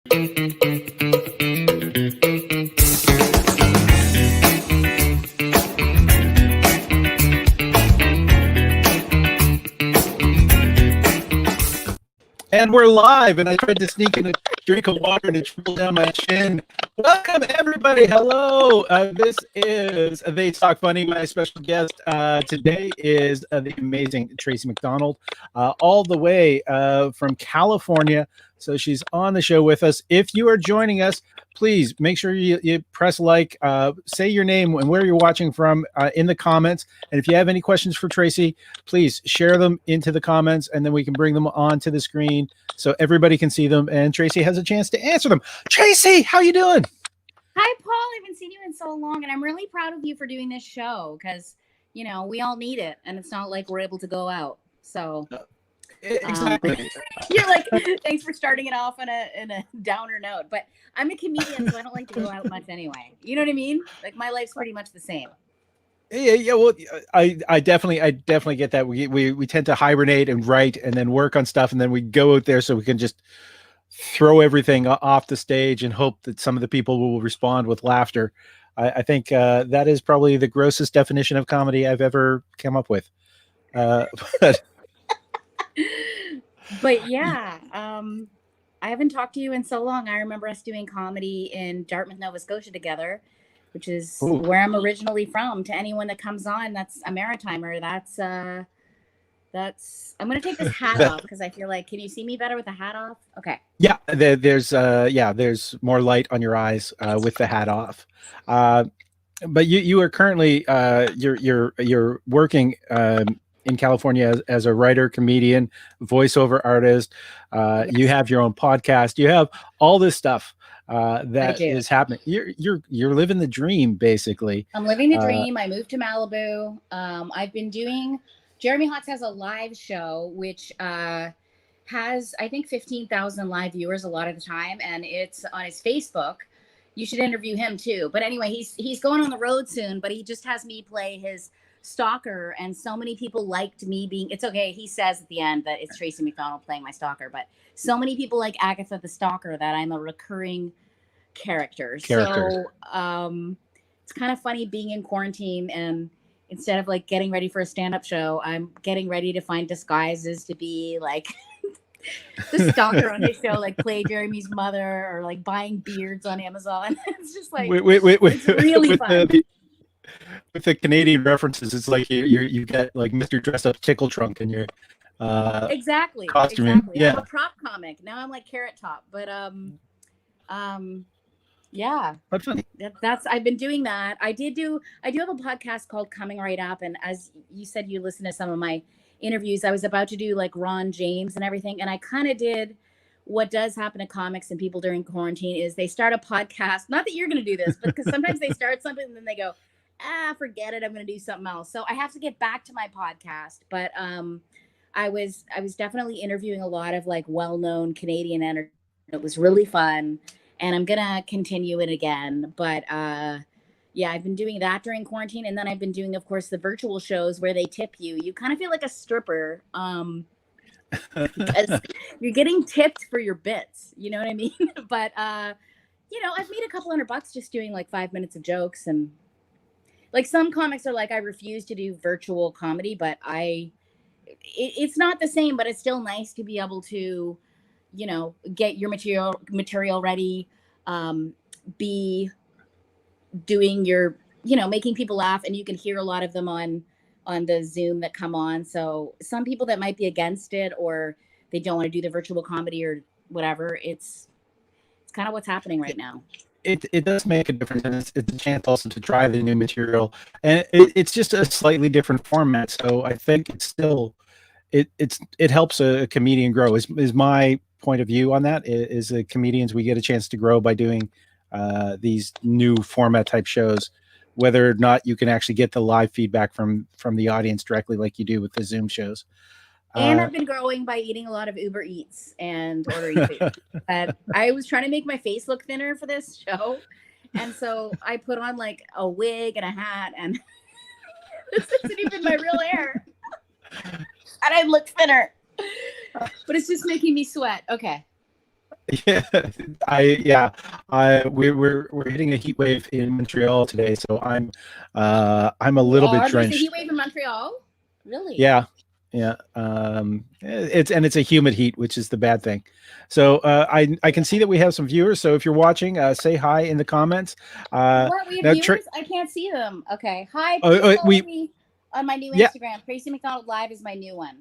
And we're live, and I tried to sneak in a drink of water and it trickled down my chin. Welcome, everybody. Hello. This is They Talk Funny. My special guest today is the amazing Tracey MacDonald, all the way from California. So she's on the show with us. If you are joining us, please make sure you press like, say your name and where you're watching from in the comments. And if you have any questions for Tracey, please share them into the comments, and then we can bring them onto the screen so everybody can see them. And Tracey has a chance to answer them. Tracey, how you doing? Hi, Paul. I haven't seen you in so long, and I'm really proud of you for doing this show because, you know, we all need it, and it's not like we're able to go out. So exactly. You're like, thanks for starting it off in a downer note. But I'm a comedian, so I don't like to go out much anyway. You know what I mean? Like, my life's pretty much the same. Yeah. Well, I definitely get that. We tend to hibernate and write and then work on stuff, and then we go out there so we can just throw everything off the stage and hope that some of the people will respond with laughter. I think that is probably the grossest definition of comedy I've ever come up with. But yeah, I haven't talked to you in so long. I remember us doing comedy in Dartmouth, Nova Scotia together, which is where I'm originally from. To anyone that comes on, that's a Maritimer. That's I'm gonna take this hat off because I feel like, can you see me better with the hat off? Okay. Yeah, there's more light on your eyes with the hat off. But you are currently you're working in California as a writer, comedian, voiceover artist. Yes. You have your own podcast. You have all this stuff that is happening. You're living the dream, basically. I'm living the dream. I moved to Malibu. I've been doing. Jeremy Hotz has a live show, which has, I think, 15,000 live viewers a lot of the time, and it's on his Facebook. You should interview him too. But anyway, he's going on the road soon, but he just has me play his stalker, and so many people liked me being. It's okay. He says at the end that it's Tracey MacDonald playing my stalker, but so many people like Agatha the Stalker that I'm a recurring character. So it's kind of funny being in quarantine, and instead of like getting ready for a stand-up show, I'm getting ready to find disguises to be like the stalker on his show, like play Jeremy's mother, or like buying beards on Amazon. It's just like it's really fun. With the Canadian references, it's like you get like Mr. Dress Up Tickle Trunk in your exactly costuming. Exactly. Yeah. I'm a prop comic now. I'm like Carrot Top, but yeah, that's funny. That's I've been doing that. I do have a podcast called Coming Right Up, and as you said, you listen to some of my interviews. I was about to do like Ron James and everything, and I kind of did what does happen to comics and people during quarantine is they start a podcast. Not that you're going to do this, but because sometimes they start something and then they go, forget it, I'm going to do something else. So I have to get back to my podcast. But I was definitely interviewing a lot of like well-known Canadian entertainers. It was really fun. And I'm going to continue it again. But yeah, I've been doing that during quarantine. And then I've been doing, of course, the virtual shows where they tip you. You kind of feel like a stripper because you're getting tipped for your bits. You know what I mean? But, you know, I've made a couple $100 just doing like 5 minutes of jokes. And like some comics are like, I refuse to do virtual comedy, but it's not the same, but it's still nice to be able to, you know, get your material ready, be doing your, you know, making people laugh, and you can hear a lot of them on the Zoom that come on. So some people that might be against it, or they don't want to do the virtual comedy or whatever, it's kind of what's happening right now. It does make a difference, and it's a chance also to try the new material, and it's just a slightly different format. So I think it's still it helps a comedian grow. Is my point of view on that. Is the comedians, we get a chance to grow by doing these new format type shows, whether or not you can actually get the live feedback from the audience directly like you do with the Zoom shows. And I've been growing by eating a lot of Uber Eats and ordering food. I was trying to make my face look thinner for this show. And so I put on like a wig and a hat, and this isn't even my real hair. And I look thinner. But it's just making me sweat. Okay. Yeah, we're hitting a heat wave in Montreal today, so I'm a little bit There's a heat drenched. wave in Montreal? Really? Yeah, yeah. It's a humid heat, which is the bad thing. So I can see that we have some viewers. So if you're watching, say hi in the comments. What? We have Now, viewers? I can't see them. Okay. Hi, oh, please follow we me on my new yeah, Instagram. Tracey MacDonald Live is my new one.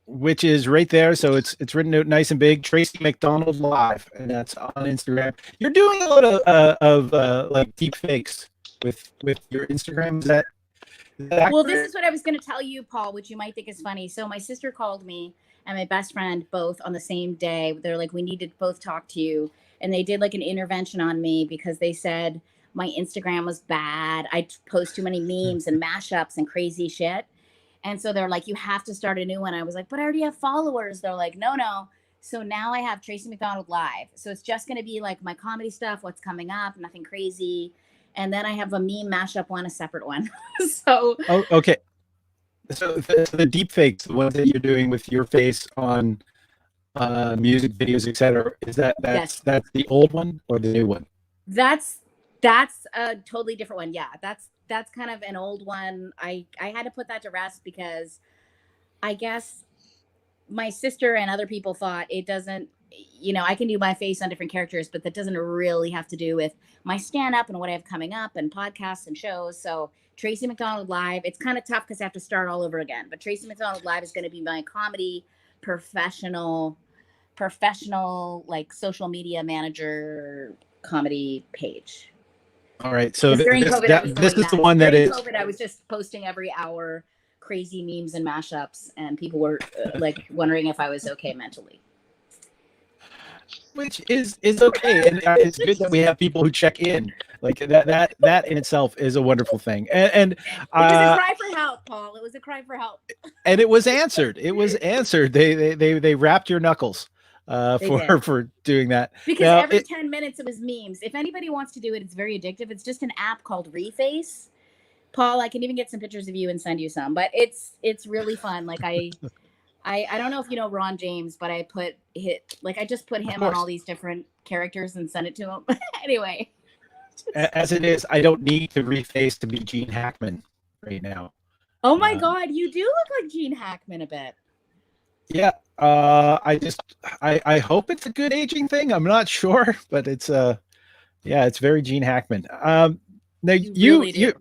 which is right there. So it's written out nice and big. Tracey MacDonald Live, and that's on Instagram. You're doing a lot of like deep fakes with your Instagram. Is that Well, this accurate? is what I was going to tell you, Paul, which you might think is funny. So my sister called me and my best friend both on the same day. They're like, we need to both talk to you. And they did like an intervention on me because they said my Instagram was bad. I post too many memes and mashups and crazy shit. And so they're like, you have to start a new one. I was like, but I already have followers. They're like, no, no. So now I have Tracey MacDonald Live. So it's just going to be like my comedy stuff, what's coming up, nothing crazy. And then I have a meme mashup one, a separate one. So Oh, okay. So the deep fakes, the ones that you're doing with your face on music videos, etc., is yes, that's the old one or the new one? that's that's a totally different one. Yeah, that's kind of an old one. I had to put that to rest because I guess my sister and other people thought it doesn't, I can do my face on different characters, but that doesn't really have to do with my stand up and what I have coming up and podcasts and shows. So Tracey MacDonald Live, it's kind of tough because I have to start all over again. But Tracey MacDonald Live is going to be my comedy professional, like social media manager comedy page. All right. So Because during COVID, I was this doing is the that. one that During is, COVID, I was just posting every hour crazy memes and mashups, and people were like wondering if I was okay mentally. which is okay, and it's good that we have people who check in. Like that in itself is a wonderful thing, and It was a cry for help, Paul. It was a cry for help. and it was answered. It was answered. They wrapped your knuckles They did. for doing that. Because Now every 10 minutes it was memes. If anybody wants to do it, it's very addictive. It's just an app called Reface. Paul, I can even get some pictures of you and send you some, but it's really fun. Like I don't know if you know Ron James, but I just put of him on all course, these different characters and sent it to him. Anyway. as it is, I don't need to reface to be Gene Hackman right now. Oh my Uh, God, you do look like Gene Hackman a bit. yeah, I hope it's a good aging thing. I'm not sure, but yeah, it's very Gene Hackman. Now You really do. you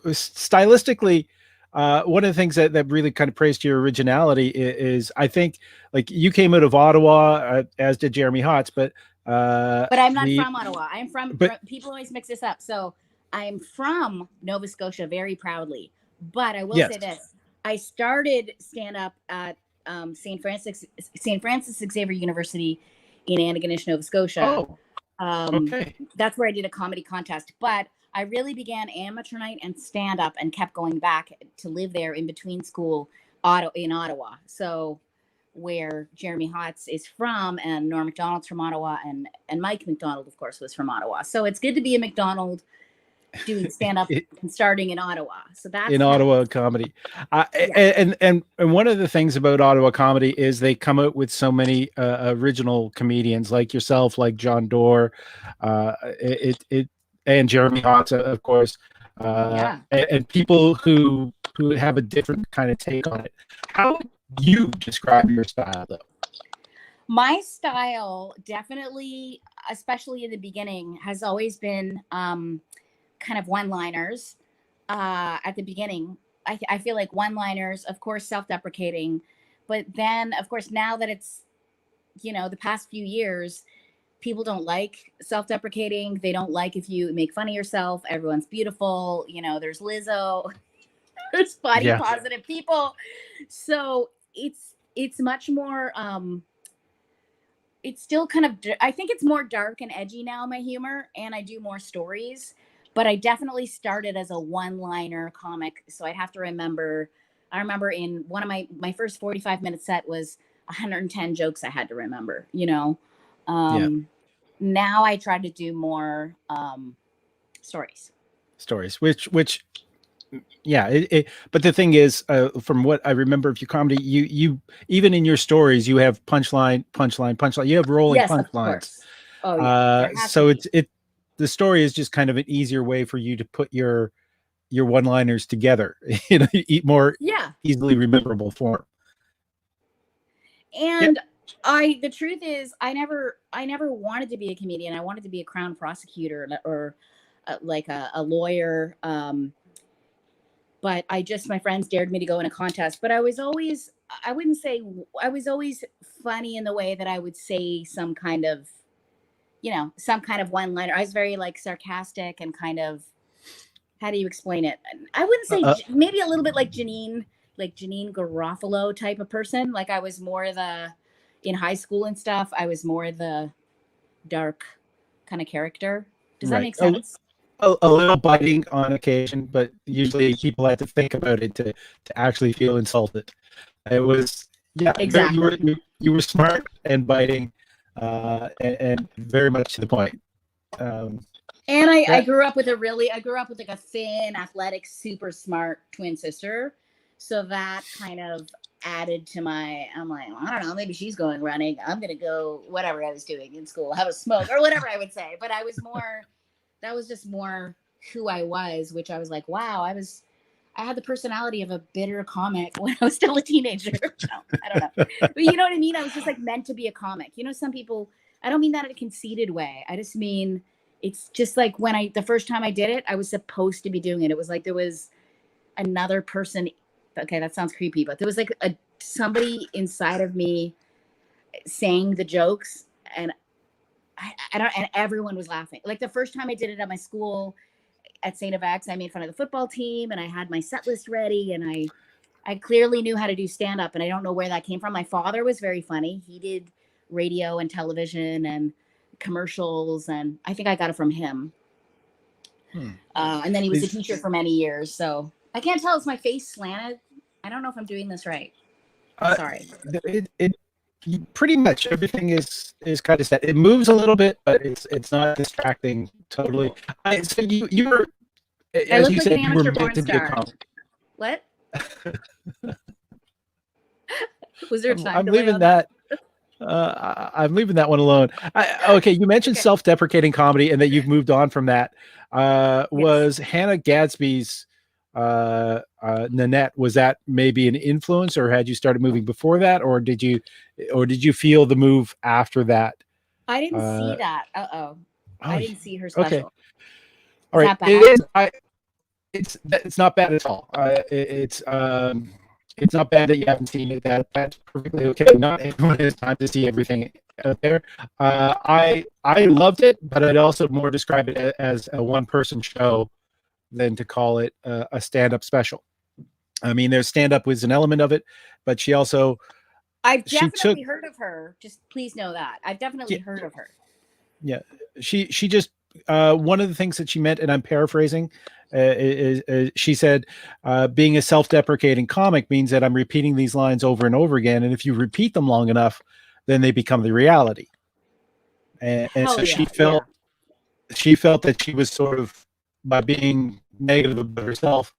stylistically, one of the things that really kind of praised your originality is I think like you came out of Ottawa, as did Jeremy Hotz, but But I'm not the from Ottawa. I'm from, but people always mix this up. So I'm from Nova Scotia very proudly. But I will yes, say this. I started stand up at St. Francis Xavier University in Antigonish, Nova Scotia. oh, Um, okay, that's where I did a comedy contest. But I really began amateur night and stand up and kept going back to live there in between school in Ottawa. So where Jeremy Hotz is from, and Norm MacDonald's from Ottawa, and Mike MacDonald, of course, was from Ottawa. So it's good to be a MacDonald doing stand up and starting in Ottawa. So that's in nice. Ottawa comedy. Yeah. And one of the things about Ottawa comedy is they come out with so many original comedians like yourself, like John Doerr, it and Jeremy Hotz, of course, Yeah. and people who have a different kind of take on it. How would you describe your style, though? My style definitely, especially in the beginning, has always been kind of one-liners at the beginning. I feel like one-liners, of course, self-deprecating, but then, of course, now that it's, the past few years, people don't like self-deprecating. They don't like if you make fun of yourself. Everyone's beautiful. There's Lizzo, there's body Yeah, positive people. So it's much more, it's still kind of, I think it's more dark and edgy now, my humor, and I do more stories, but I definitely started as a one-liner comic. So I'd have to remember, I remember in one of my first 45-minute set was 110 jokes I had to remember. yeah, Now I try to do more stories. stories, which Yeah, but the thing is, from what I remember of your comedy, you even in your stories, you have punchline, punchline, punchline. You have rolling Yes, of punchlines. course. Oh yeah, there has to So be. the story is just kind of an easier way for you to put your one-liners together. Eat more Yeah. easily rememberable form. Yeah. And the truth is, I never wanted to be a comedian. I wanted to be a crown prosecutor or like a lawyer. But my friends dared me to go in a contest. But I wouldn't say, I was always funny in the way that I would say some kind of one liner. I was very like sarcastic and kind of, how do you explain it? I wouldn't say, maybe a little bit like Janine Garofalo type of person. Like I was more in high school and stuff, I was more the dark kind of character. Does that Right. make sense? A little biting on occasion, but usually people had to think about it to actually feel insulted. It was, yeah, Exactly. you were smart and biting, and very much to the point. And I That grew up with I grew up with like a thin, athletic, super smart twin sister. So that kind of added to I'm like, well, I don't know, maybe she's going running. I'm going to go, whatever I was doing in school, have a smoke or whatever I would say. But that was just more who I was, which I was like, wow, I had the personality of a bitter comic when I was still a teenager. No, I don't know. But you know what I mean? I was just like meant to be a comic. Some people, I don't mean that in a conceited way. I just mean, it's just like the first time I did it, I was supposed to be doing it. It was like there was another person. Okay, that sounds creepy, but there was like somebody inside of me saying the jokes, and I don't, and everyone was laughing. Like the first time I did it at my school at St. X, I made fun of the football team, and I had my set list ready, and I clearly knew how to do stand up, and I don't know where that came from. My father was very funny. He did radio and television and commercials, and I think I got it from him. And then he was a teacher for many years, so I can't tell. Is my face slanted? I don't know if I'm doing this right. Sorry. it pretty much everything is kind of set. It moves a little bit, but it's not distracting totally. So you were, I as look you like an said, you were amateur meant porn to be a star. comic. What? Was there a time I'm delay leaving on that. I'm leaving that one alone. Okay, you mentioned self-deprecating comedy and that you've moved on from that. Was Hannah Gadsby's Nanette, was that maybe an influence, or had you started moving before that, or did you feel the move after that? I didn't see that. I didn't see her special. Okay. All Is right. that bad? It is. It's not bad at all. It's not bad that you haven't seen it. That's perfectly okay. Not everyone has time to see everything out there. I loved it, but I'd also more describe it as a one-person show than to call it a stand-up special. I mean, there's stand-up was an element of it, but she also I've definitely heard of her. Just please know that I've definitely heard of her. Yeah, she just one of the things that she meant, and I'm paraphrasing, is she said, being a self-deprecating comic means that I'm repeating these lines over and over again, and if you repeat them long enough, then they become the reality. And so she felt that she was sort of, by being negative about herself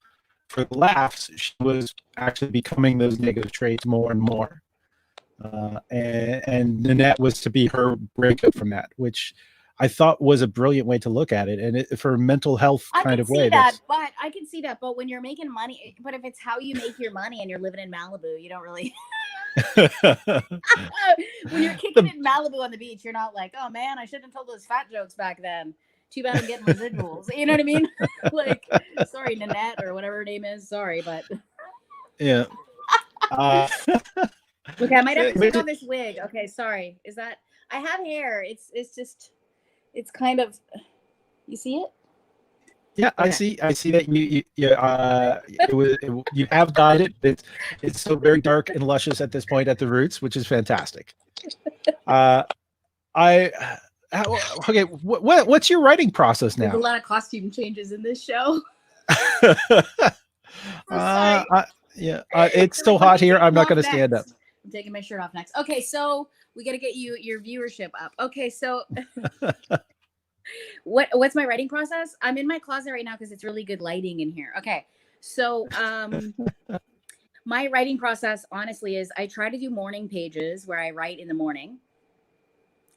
for the laughs, she was actually becoming those negative traits more and more. And Nanette was to be her breakup from that, which I thought was a brilliant way to look at it, and for a mental health kind of way. I can see that, but when you're making money, but if it's how you make your money and you're living in Malibu, you don't really. When you're kicking it in Malibu on the beach, you're not like, oh man, I shouldn't have told those fat jokes back then. Too bad I'm getting residuals. You know what I mean? Like, sorry, Nanette or whatever her name is. Sorry, but yeah. Okay, I might have to take on this wig. Okay, sorry. Is that I have hair? It's just, it's kind of. You see it? Yeah, okay. I see that you have dyed it. It's still very dark and luscious at this point at the roots, which is fantastic. Okay, what's your writing process now? There's a lot of costume changes in this show. It's still hot here. I'm not going to stand up. I'm taking my shirt off next. Okay, so we got to get your viewership up. Okay, so what's my writing process? I'm in my closet right now because it's really good lighting in here. Okay, So my writing process, honestly, is I try to do morning pages where I write in the morning.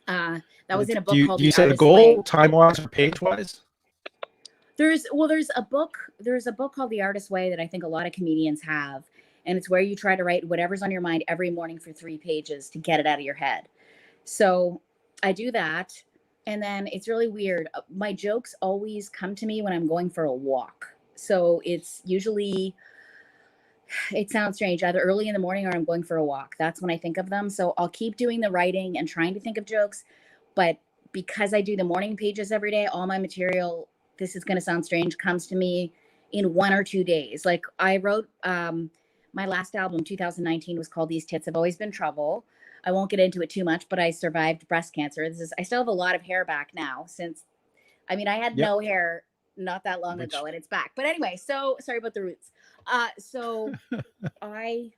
That was in a book called Do you The set a Artist's Way. goal time-wise or page-wise? There's a book called The Artist's Way that I think a lot of comedians have, and it's where you try to write whatever's on your mind every morning for 3 pages to get it out of your head. So I do that, and then it's really weird. My jokes always come to me when I'm going for a walk. So it's usually, it sounds strange, either early in the morning or I'm going for a walk. That's when I think of them. So I'll keep doing the writing and trying to think of jokes, but because I do the morning pages every day, all my material, this is going to sound strange, comes to me in 1 or 2 days. Like I wrote, my last album, 2019, was called These Tits Have Always Been Trouble. I won't get into it too much, but I survived breast cancer. I still have a lot of hair back now since, I mean, I had no hair not that long ago and it's back. But anyway, so sorry about the roots. So I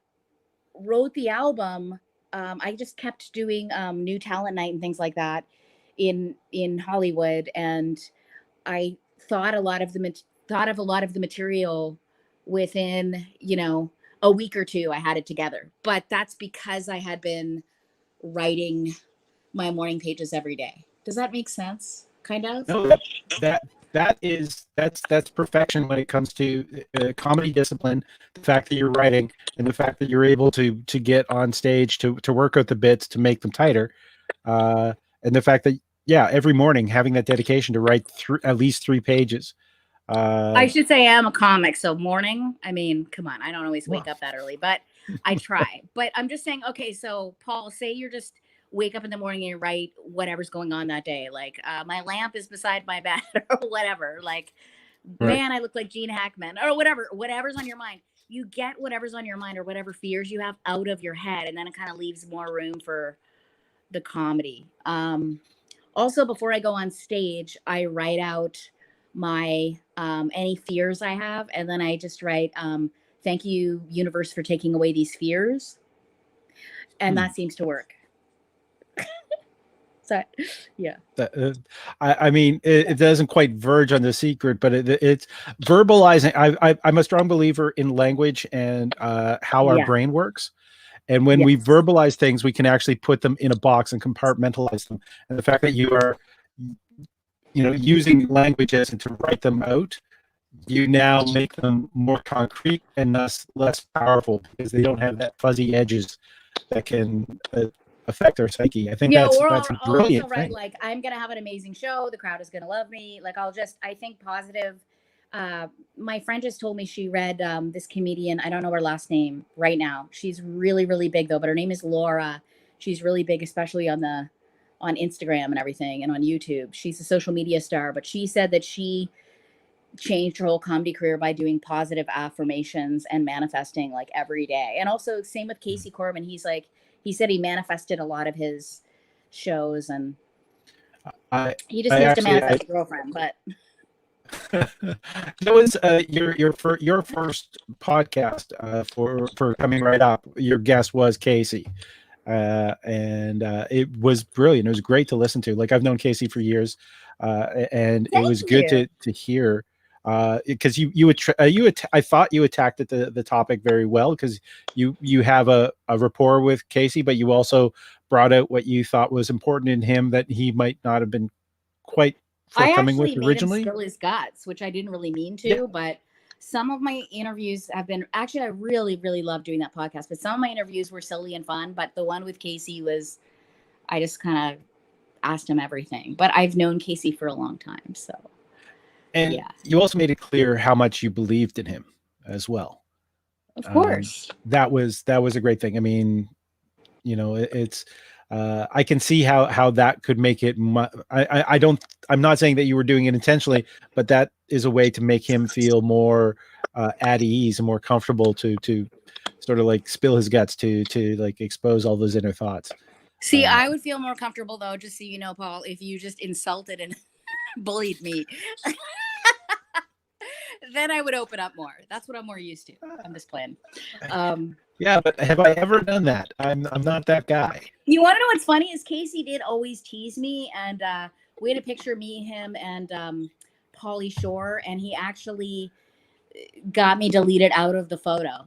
wrote the album. I just kept doing new talent night and things like that in Hollywood, and I thought of a lot of the material within, a week or two. I had it together, but that's because I had been writing my morning pages every day. Does that make sense? Kind of. No, that's perfection when it comes to comedy discipline. The fact that you're writing and the fact that you're able to get on stage to work out the bits to make them tighter, and the fact that every morning having that dedication to write at least 3 pages. I should say I'm a comic, so morning. I mean, come on, I don't always wake up that early, but I try. But I'm just saying, okay, so Paul, say you're just wake up in the morning and you write whatever's going on that day. Like my lamp is beside my bed or whatever. Like, man, I look like Gene Hackman or whatever's on your mind. You get whatever's on your mind or whatever fears you have out of your head. And then it kind of leaves more room for the comedy. Also, before I go on stage, I write out my any fears I have, and then I just write thank you universe for taking away these fears, and that seems to work. So yeah, I mean it doesn't quite verge on the secret, but it's verbalizing. I'm a strong believer in language and how our brain works. And when we verbalize things, we can actually put them in a box and compartmentalize them. And the fact that you are, using languages and to write them out, you now make them more concrete and thus less powerful because they don't have that fuzzy edges that can affect our psyche. I think that's a brilliant also, right, thing. like I'm gonna have an amazing show. The crowd is gonna love me. Like I think positive. My friend just told me she read this comedian. I don't know her last name right now. She's really, really big though, but her name is Laura. She's really big, especially on Instagram and everything and on YouTube. She's a social media star, but she said that she changed her whole comedy career by doing positive affirmations and manifesting like every day. And also same with Casey Corbin. He said he manifested a lot of his shows and he just needs to manifest a girlfriend, but that was your first podcast for coming right up. Your guest was Casey, and it was brilliant. It was great to listen to. Like I've known Casey for years, and it was good to hear because I thought you attacked the topic very well because you have a rapport with Casey, but you also brought out what you thought was important in him that he might not have been quite forthcoming with originally. Made him spill his guts, which I didn't really mean to, but some of my interviews have been actually, I really, really love doing that podcast, but some of my interviews were silly and fun, but the one with Casey was, I just kind of asked him everything, but I've known Casey for a long time. So, and you also made it clear how much you believed in him as well. Of course. That was a great thing. I mean, it's, I can see how that could make it. I'm not saying that you were doing it intentionally, but that is a way to make him feel more at ease and more comfortable to sort of like spill his guts to like expose all those inner thoughts. See, I would feel more comfortable though, just so you know, Paul, if you just insulted and bullied me. Then I would open up more. That's what I'm more used to. I'm just playing. Yeah, but have I ever done that? I'm not that guy. You want to know what's funny is Casey did always tease me, and we had a picture of me, him, and Pauly Shore, and he actually got me deleted out of the photo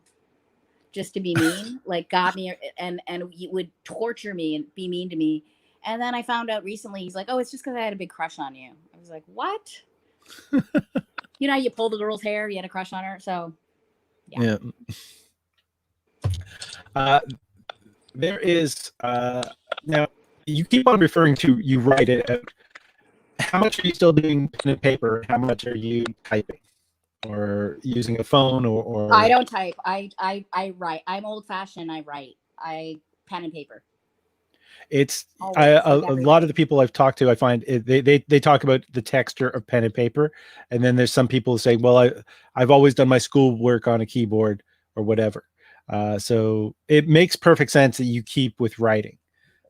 just to be mean, like got me and he would torture me and be mean to me. And then I found out recently, he's like, oh, it's just because I had a big crush on you. I was like, what? You know, you pulled the girl's hair, you had a crush on her. So yeah. There is now you keep on referring to you write it out. How much are you still doing pen and paper? How much are you typing or using a phone or I don't type. I write. I'm old fashioned. I write. I pen and paper. It's Always, a lot of the people I've talked to, I find they talk about the texture of pen and paper, and then there's some people saying, well, I've always done my schoolwork on a keyboard or whatever. So it makes perfect sense that you keep with writing.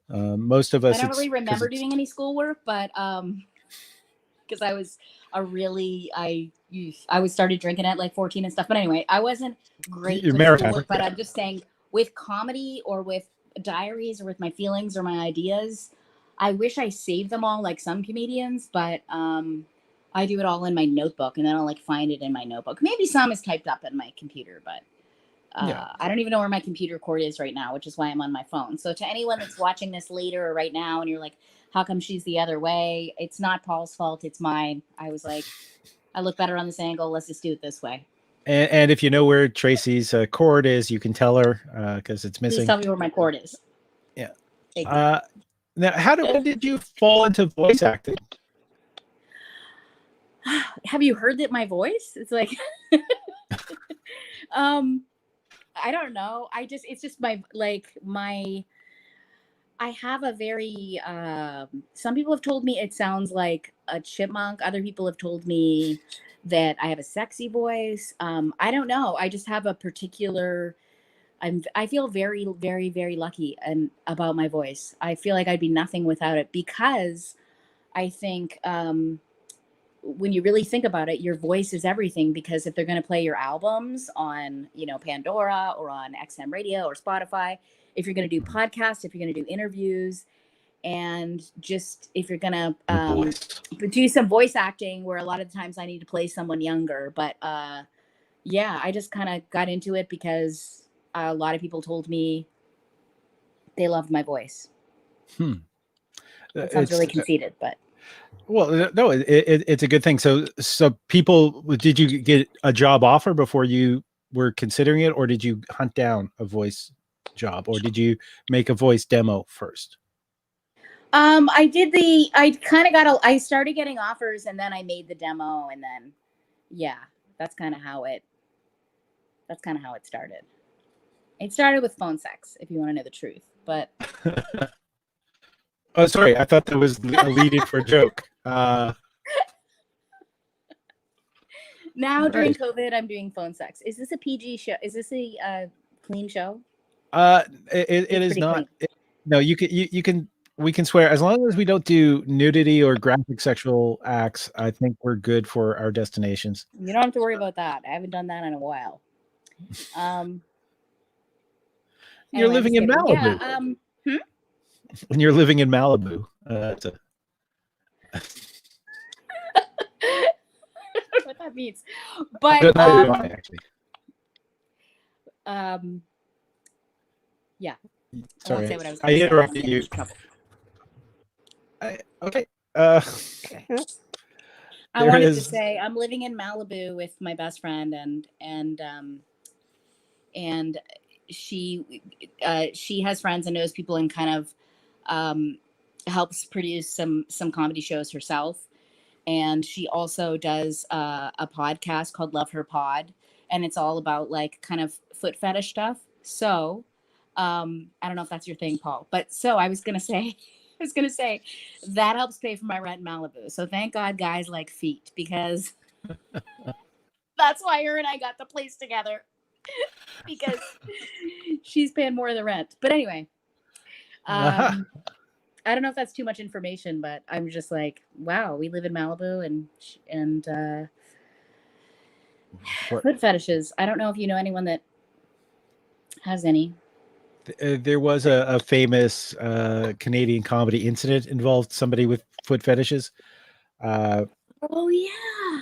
Most of us, I don't really remember doing any schoolwork, but because I was I was started drinking at like 14 and stuff. But anyway, I wasn't great with schoolwork, but I'm just saying with comedy or with diaries or with my feelings or my ideas, I wish I saved them all like some comedians, but I do it all in my notebook and then I'll like find it in my notebook. Maybe some is typed up in my computer, but I don't even know where my computer cord is right now, which is why I'm on my phone. So to anyone that's watching this later or right now and you're like, how come she's the other way? It's not Paul's fault. It's mine. I was like, I look better on this angle. Let's just do it this way. And if you know where Tracy's cord is, you can tell her because it's missing. Please tell me where my cord is. Yeah. Now, when did you fall into voice acting? Have you heard that my voice? It's like, I don't know. It's just I have a very, some people have told me it sounds like a chipmunk. Other people have told me that I have a sexy voice. I don't know. I just have a particular, I feel very, very, very lucky about my voice. I feel like I'd be nothing without it because I think, when you really think about it, your voice is everything, because if they're going to play your albums on, Pandora or on XM radio or Spotify, if you're going to do podcasts, if you're going to do interviews, and just if you're going to do some voice acting where a lot of the times I need to play someone younger. But I just kind of got into it because a lot of people told me they loved my voice. It sounds really conceited, but. Well, no, it's a good thing. So people, did you get a job offer before you were considering it, or did you hunt down a voice job, or did you make a voice demo first? I started getting offers and then I made the demo and then, that's kind of how it started. It started with phone sex, if you want to know the truth, but. Oh, sorry. I thought that was a lead-in for a joke. Now during COVID, I'm doing phone sex. Is this a PG show? Is this a clean show? It is not. No, you can. We can swear as long as we don't do nudity or graphic sexual acts. I think we're good for our destinations. You don't have to worry about that. I haven't done that in a while. You're living in Malibu. Yeah. When you're living in Malibu, I don't know what that means, but actually. Yeah. Sorry, I interrupted you. Okay. Okay. I wanted to say I'm living in Malibu with my best friend, and she has friends and knows people and kind of helps produce some comedy shows herself, and she also does a podcast called Love Her Pod, and it's all about like kind of foot fetish stuff. So I don't know if that's your thing, Paul, but so I was gonna say that helps pay for my rent in Malibu. So thank God guys like feet, because that's why her and I got the place together, because she's paying more of the rent. But anyway, I don't know if that's too much information, but I'm just like, wow, we live in Malibu and foot fetishes. I don't know if you know anyone that has any. There was a famous Canadian comedy incident involved somebody with foot fetishes. Oh yeah.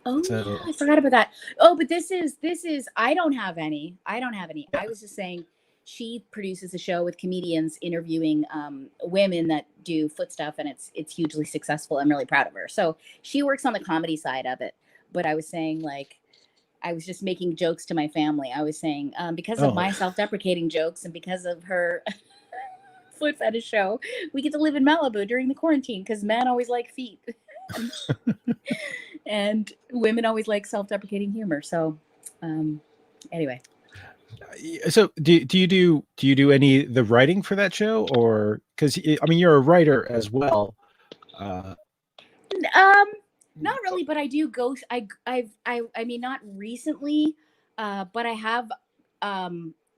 Oh So yeah, I forgot about that. Oh, but this is I don't have any. I don't have any. yeah. I was just saying she produces a show with comedians interviewing women that do foot stuff, and it's hugely successful. I'm really proud of her. So she works on the comedy side of it. But I was saying, like, I was just making jokes to my family. I was saying, because of Oh, my self-deprecating jokes and because of her foot fetish show, we get to live in Malibu during the quarantine because men always like feet. And women always like self-deprecating humor. So anyway. so do you do any the writing for that show, or because I mean you're a writer as well? Not really, but I do ghost. I mean, not recently, but I have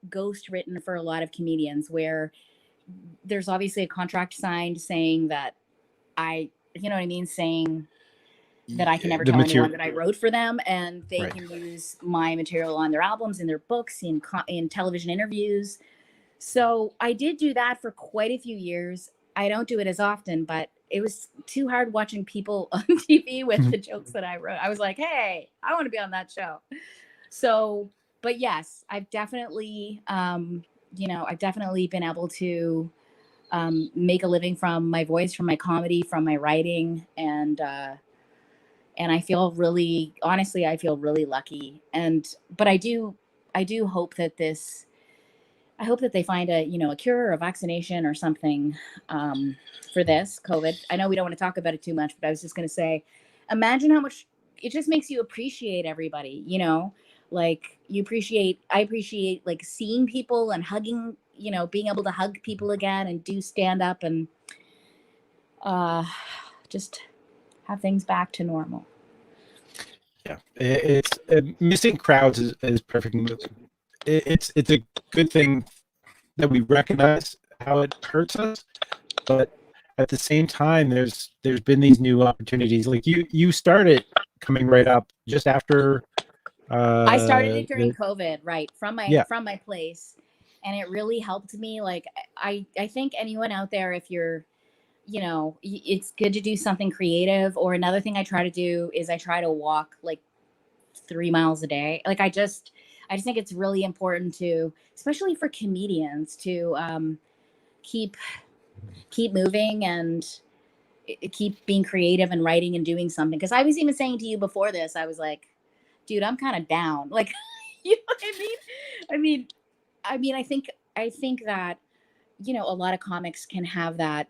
ghost written for a lot of comedians where there's obviously a contract signed saying that you know what I mean, saying that I can never The tell anyone material, that I wrote for them, and they right? can use my material on their albums, in their books, in television interviews. So I did do that for quite a few years. I don't do it as often, but it was too hard watching people on TV with the jokes that I wrote. I was like, hey, I want to be on that show. So, but yes, I've definitely, I've definitely been able to make a living from my voice, from my comedy, from my writing, and I feel really, honestly, I feel really lucky. But I do hope that I hope that they find a cure or a vaccination or something for this COVID. I know we don't want to talk about it too much, but I was just going to say, imagine how much it just makes you appreciate everybody, like I appreciate like seeing people and hugging, being able to hug people again and do stand up and just have things back to normal. Yeah, it's missing crowds is perfect. It's a good thing that we recognize how it hurts us, but at the same time, there's been these new opportunities. Like you started coming right up just after. I started it during The, COVID, right, yeah, from my place, and it really helped me. Like I think anyone out there, if you're, it's good to do something creative. Or another thing I try to do is I try to walk like 3 miles a day. Like I just think it's really important to, especially for comedians, to keep moving and keep being creative and writing and doing something. Because I was even saying to you before this, I was like, dude, I'm kind of down. Like, you know what I mean? I think that, a lot of comics can have that,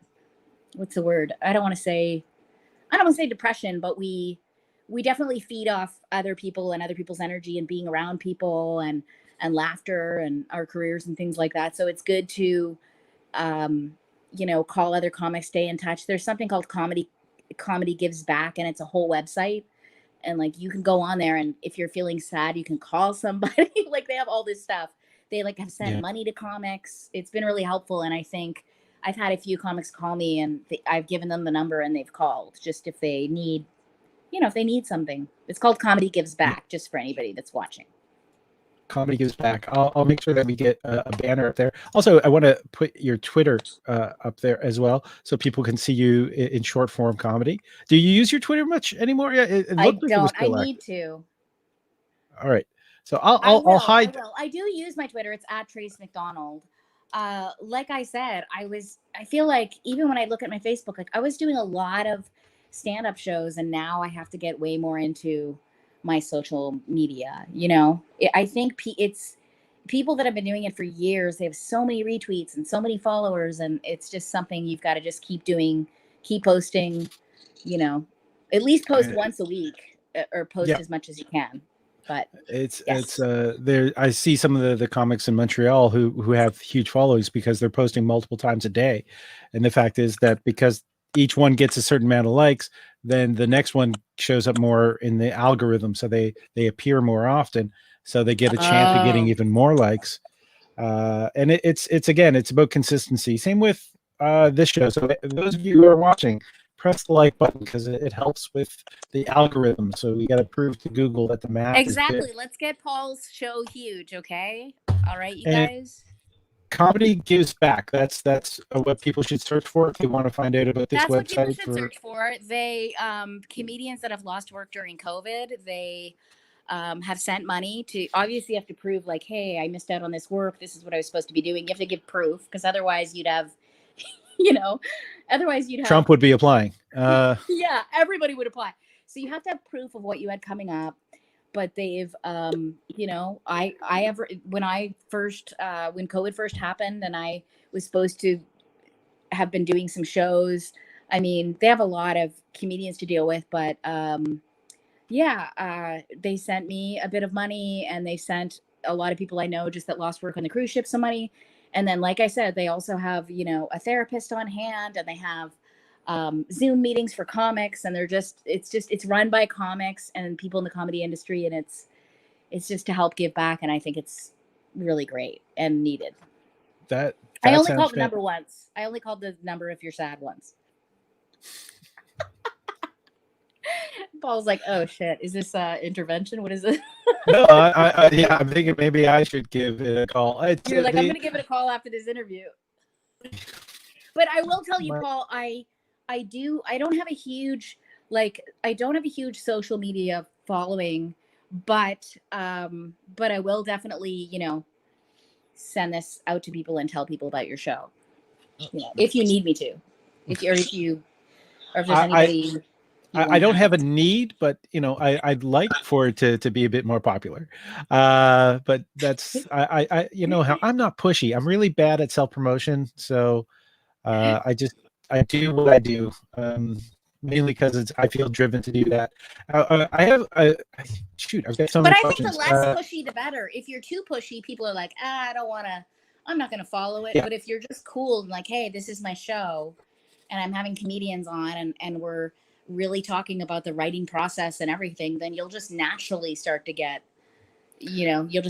what's the word? I don't want to say depression, but we definitely feed off other people and other people's energy and being around people and laughter and our careers and things like that. So it's good to, call other comics, stay in touch. There's something called Comedy Gives Back, and it's a whole website. And like you can go on there, and if you're feeling sad, you can call somebody. Like they have all this stuff. They like have sent yeah. money to comics. It's been really helpful, and I think I've had a few comics call me, and I've given them the number, and they've called just if they need, if they need something. It's called Comedy Gives Back, just for anybody that's watching. Comedy Gives Back. I'll make sure that we get a banner up there. Also, I want to put your Twitter up there as well, so people can see you in short form comedy. Do you use your Twitter much anymore? Yeah, it I looked like it was don't. I still need active. to. All right, so I I'll will. I hide. will. I do use my Twitter. It's at Tracey MacDonald. Like I said, I feel like even when I look at my Facebook, like I was doing a lot of stand-up shows, and now I have to get way more into my social media. I think it's people that have been doing it for years. They have so many retweets and so many followers, and it's just something you've got to just keep doing, keep posting. At least post once a week, or post Yeah, as much as you can. But it's yes. there. I see some of the comics in Montreal who have huge followings because they're posting multiple times a day, and the fact is that because each one gets a certain amount of likes, then the next one shows up more in the algorithm, so they appear more often, so they get a chance of getting Oh. even more likes. And it's again, it's about consistency. Same with this show. So those of you who are watching, press the like button because it helps with the algorithm. So we got to prove to Google that the math is good. Exactly. Let's get Paul's show huge, okay? All right, you And guys. Comedy gives back. That's what people should search for if they want to find out about this That's what people website. should search for. They comedians that have lost work during COVID, they have sent money to. Obviously, you have to prove like, hey, I missed out on this work. This is what I was supposed to be doing. You have to give proof because otherwise, you'd have, you know, otherwise you'd have Trump would be applying. Yeah, everybody would apply. So you have to have proof of what you had coming up. But they've, you know, I have when I first when COVID first happened and I was supposed to have been doing some shows. I mean, they have a lot of comedians to deal with, but they sent me a bit of money, and they sent a lot of people I know just that lost work on the cruise ship some money. And then, like I said, they also have, you know, a therapist on hand, and they have Zoom meetings for comics, and it's run by comics and people in the comedy industry, and it's just to help give back, and I think it's really great and needed. That I only called the number once. I only called the number if you're sad once. Paul's like, oh shit, is this intervention? What is it? No, I'm thinking maybe I should give it a call. You're like, I'm gonna give it a call after this interview. But I will tell you, Paul, I don't have a huge social media following, but I will definitely, you know, send this out to people and tell people about your show. You know, if you need me to. If there's anybody. I don't have a need, but you know, I'd like for it to be a bit more popular. But that's I you know how I'm not pushy. I'm really bad at self-promotion, so I do what I do, mainly because I feel driven to do that. I've got so many But I questions. think the less pushy, the better. If you're too pushy, people are like, I don't want to. I'm not going to follow it. Yeah. But if you're just cool and like, hey, this is my show, and I'm having comedians on, and we're really talking about the writing process and everything, then you'll just naturally start to get, you know, a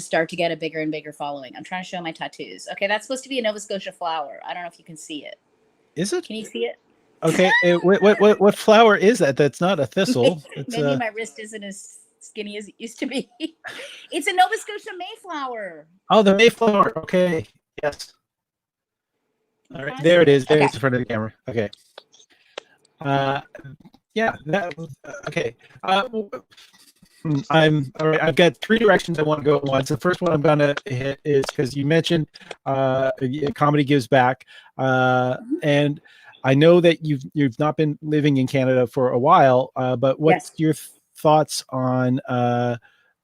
bigger and bigger following. I'm trying to show my tattoos. Okay, that's supposed to be a Nova Scotia flower. I don't know if you can see it. Is it? Can you see it? Okay, what flower is that? That's not a thistle. Maybe my wrist isn't as skinny as it used to be. It's a Nova Scotia Mayflower. Oh, the Mayflower. Okay, yes. All right, there it is. There's in front of the camera. Okay. Yeah. Okay. I'm all right. I've got three directions I want to go at once. The first one I'm going to hit is because you mentioned comedy gives back, and I know that you've not been living in Canada for a while, but what's your thoughts on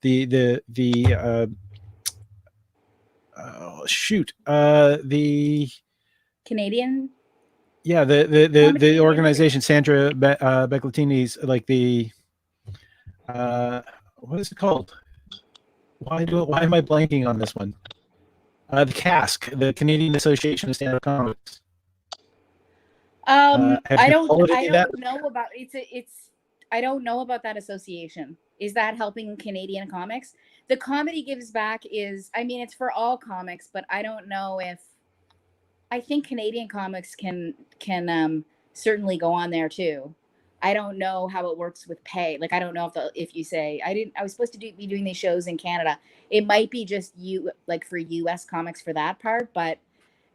the Canadian? Yeah, the organization Sandra Beclatini's, like the what is it called? Why am I blanking on this one? The CASC, the Canadian Association of Stand-Up Comics. I don't know about I don't know about that association. Is that helping Canadian comics? The comedy gives back is, I mean, it's for all comics, but I don't know if, I think Canadian comics can certainly go on there too. I don't know how it works with pay. Like, I don't know if you say I was supposed to be doing these shows in Canada. It might be just like for US comics for that part, but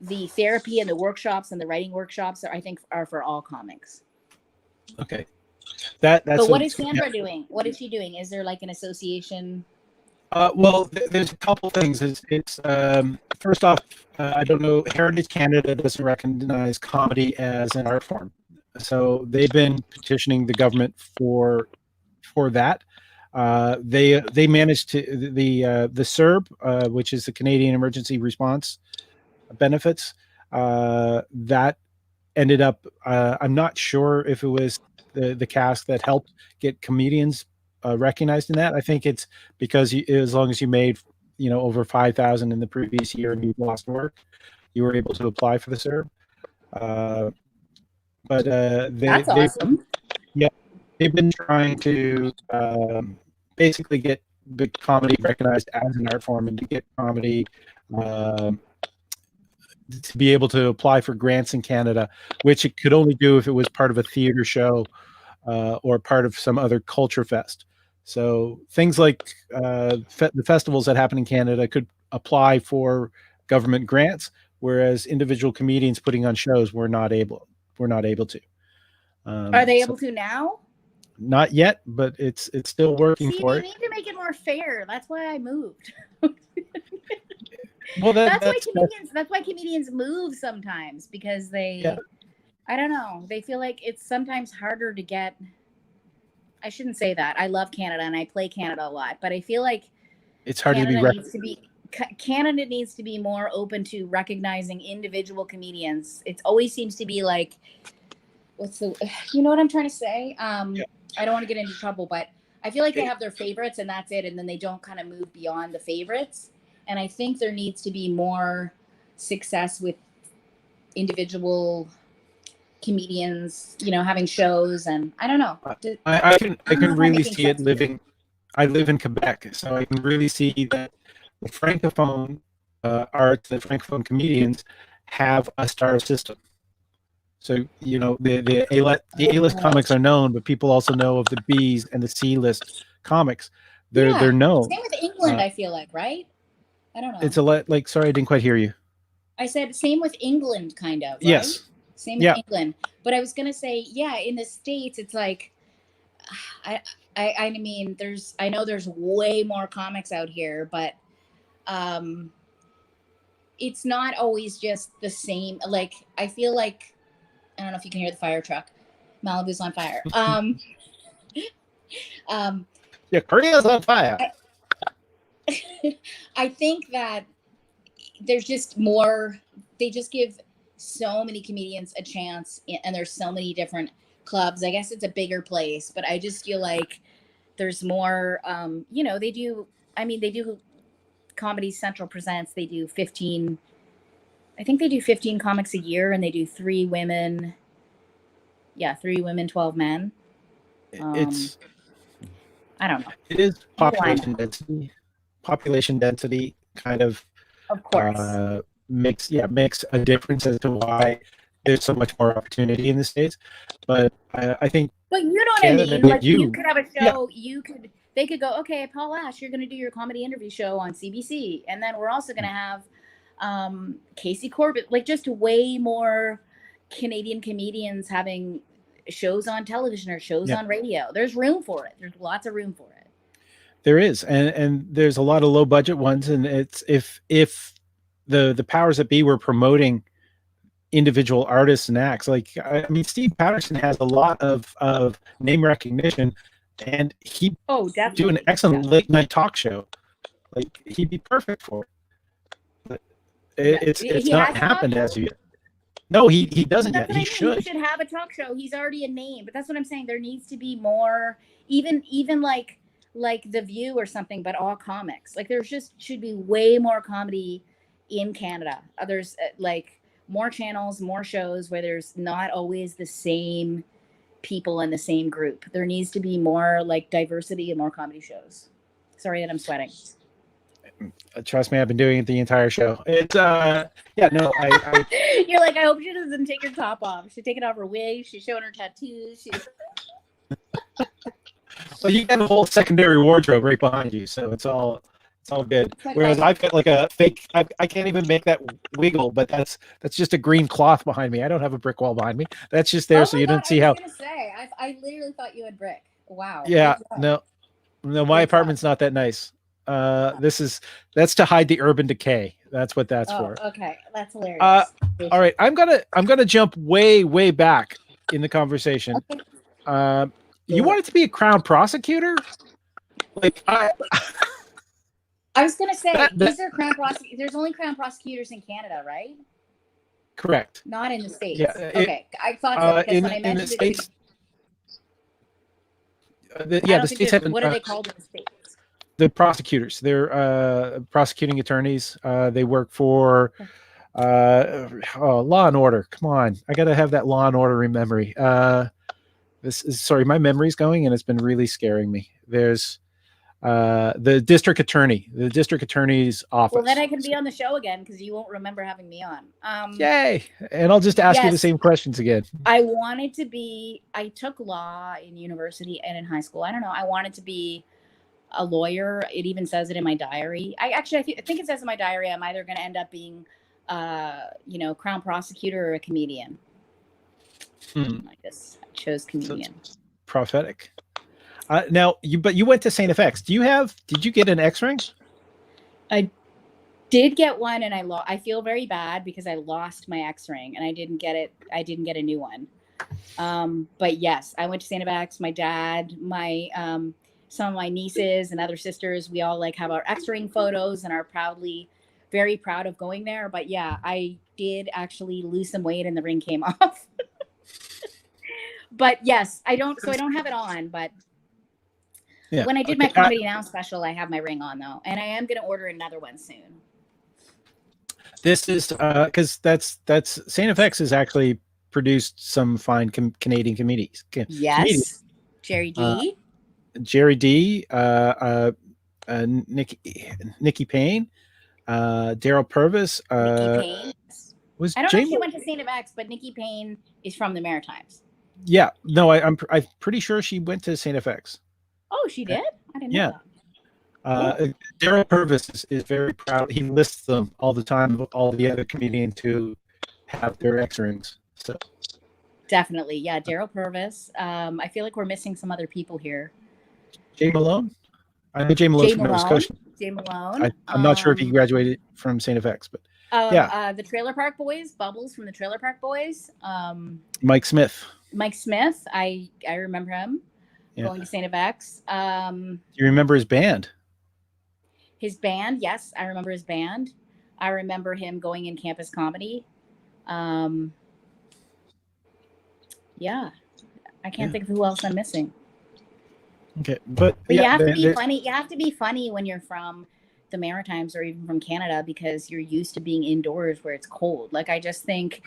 the therapy and the workshops and the writing workshops I think are for all comics. Okay. But what is Sandra doing? What is she doing? Is there like an association? Well, there's a couple things. It's first off, I don't know, Heritage Canada doesn't recognize comedy as an art form, so they've been petitioning the government for that. They managed to the CERB, which is the Canadian Emergency Response Benefits, that ended up. I'm not sure if it was the CASC that helped get comedians recognized in that. I think it's because as long as you made, you know, over 5,000 in the previous year and you lost work, you were able to apply for the CERB. That's awesome. They've been trying to basically get the comedy recognized as an art form, and to get comedy to be able to apply for grants in Canada, which it could only do if it was part of a theater show or part of some other culture fest. So things like the festivals that happen in Canada could apply for government grants, whereas individual comedians putting on shows were not able to. Are they able to now? Not yet, but it's still working See, for they it. need to make it more fair. That's why I moved. Well, That's why comedians move sometimes, because yeah, I don't know, they feel like it's sometimes harder to get. I shouldn't say that. I love Canada and I play Canada a lot, but I feel like it's hard to be Canada needs to be more open to recognizing individual comedians. It always seems to be like, you know what I'm trying to say? Yeah. I don't want to get into trouble, but I feel like they have their favorites and that's it, and then they don't kind of move beyond the favorites. And I think there needs to be more success with individual comedians, having shows, and I don't know. I can really see it living. I live in Quebec, so I can really see that the francophone arts, the francophone comedians have a star system. So the A-list comics are known, but people also know of the B's and the C-list comics. They're known. Same with England, I feel like, right? I don't know. It's a lot like. Sorry, I didn't quite hear you. I said same with England, kind of. Right? Yes. Same with England, but I was gonna say, in the States, it's like, I mean, I know there's way more comics out here, but it's not always just the same. Like, I feel like, I don't know if you can hear the fire truck. Malibu's on fire. Yeah, Korea's on fire. I think that there's just more. They just give so many comedians a chance, and there's so many different clubs. I guess it's a bigger place, but I just feel like there's more. They do. I mean, they do. Comedy Central presents. They do 15. I think they do 15 comics a year, and they do 3 women. Yeah, 3 women, 12 men. It's. I don't know. It is population density kind of. Of course. Makes a difference as to why there's so much more opportunity in the States. But I think. But you know what I mean? Like, you could have a show. Yeah. They could go, okay, Paul Ash, you're going to do your comedy interview show on CBC, and then we're also going to have Casey Corbett, like just way more Canadian comedians having shows on television or shows on radio. There's room for it. There's lots of room for it. There is, and there's a lot of low budget ones, and it's if the powers that be were promoting individual artists and acts, like I mean, Steve Patterson has a lot of name recognition, and he do an excellent late night talk show. Like, he'd be perfect for it. But it's not happened as yet. No, he doesn't yet. He should. He should have a talk show. He's already a name, but that's what I'm saying. There needs to be more, even like The View or something, but all comics. Like, there should be way more comedy in Canada. There's like more channels, more shows where there's not always the same people in the same group. There needs to be more like diversity and more comedy shows. Sorry that I'm sweating. Trust me, I've been doing it the entire show. It's I You're like, I hope she doesn't take her top off. She's taking off her wig. She's showing her tattoos. Well, you got a whole secondary wardrobe right behind you, so it's all good. Whereas I've got like a fake. I can't even make that wiggle, but that's just a green cloth behind me. I don't have a brick wall behind me. That's just there, so you don't see how. I was gonna say, I literally thought you had brick. Wow. Yeah. No, my apartment's not that nice. That's to hide the urban decay. That's what that's for. Okay, that's hilarious. All right, I'm gonna jump way back in the conversation. Okay. You wanted to be a crown prosecutor? Like, I was gonna say, these are crown prosecutors. There's only crown prosecutors in Canada, right? Correct. Not in the States. Yeah. Okay, I thought so, because when I mentioned the States, the States have. What are they called in the States? The prosecutors. They're prosecuting attorneys. They work for Law and Order. Come on, I gotta have that Law and Order in memory. My memory's going, and it's been really scaring me. There's the district attorney's office. Well, then I can be on the show again, because you won't remember having me on. Yay! And I'll just ask you the same questions again. I took law in university and in high school. I don't know. I wanted to be a lawyer. It even says it in my diary. I think it says in my diary I'm either going to end up being crown prosecutor or a comedian. Hmm. I guess I chose comedian. So prophetic. Now, you went to St. FX. Did you get an X-ring? I did get one, and I feel very bad because I lost my X-ring and I didn't get it. I didn't get a new one. But yes, I went to St. FX. My dad, some of my nieces and other sisters, we all like have our X-ring photos and are very proud of going there. But yeah, I did actually lose some weight and the ring came off. But yes, I don't have it on, but yeah. When I did my Comedy Now special, I have my ring on though, and I am going to order another one soon. This is because that's St. FX has actually produced some fine Canadian comedians. Yes, Jerry D. Jerry D. Nikki Payne, Daryl Purvis. Nikki Payne. I don't know if she went to St. FX, but Nikki Payne is from the Maritimes. Yeah, no, I'm pretty sure she went to St. FX. Oh, she did? I didn't know that. Daryl Purvis is very proud. He lists them all the time, all the other comedians who have their X-rings. So definitely, yeah, Daryl Purvis. I feel like we're missing some other people here. Jay Malone. I know Jay Malone from Nova Scotia. Jay Malone. I'm not sure if he graduated from St. FX, but the Trailer Park Boys, Bubbles from the Trailer Park Boys. Mike Smith. I remember him going to St. FX. Do you remember his band? His band, yes, I remember his band. I remember him going in campus comedy. Yeah, I can't think of who else I'm missing. Okay, but you have to be funny. You have to be funny when you're from the Maritimes or even from Canada because you're used to being indoors where it's cold. Like I just think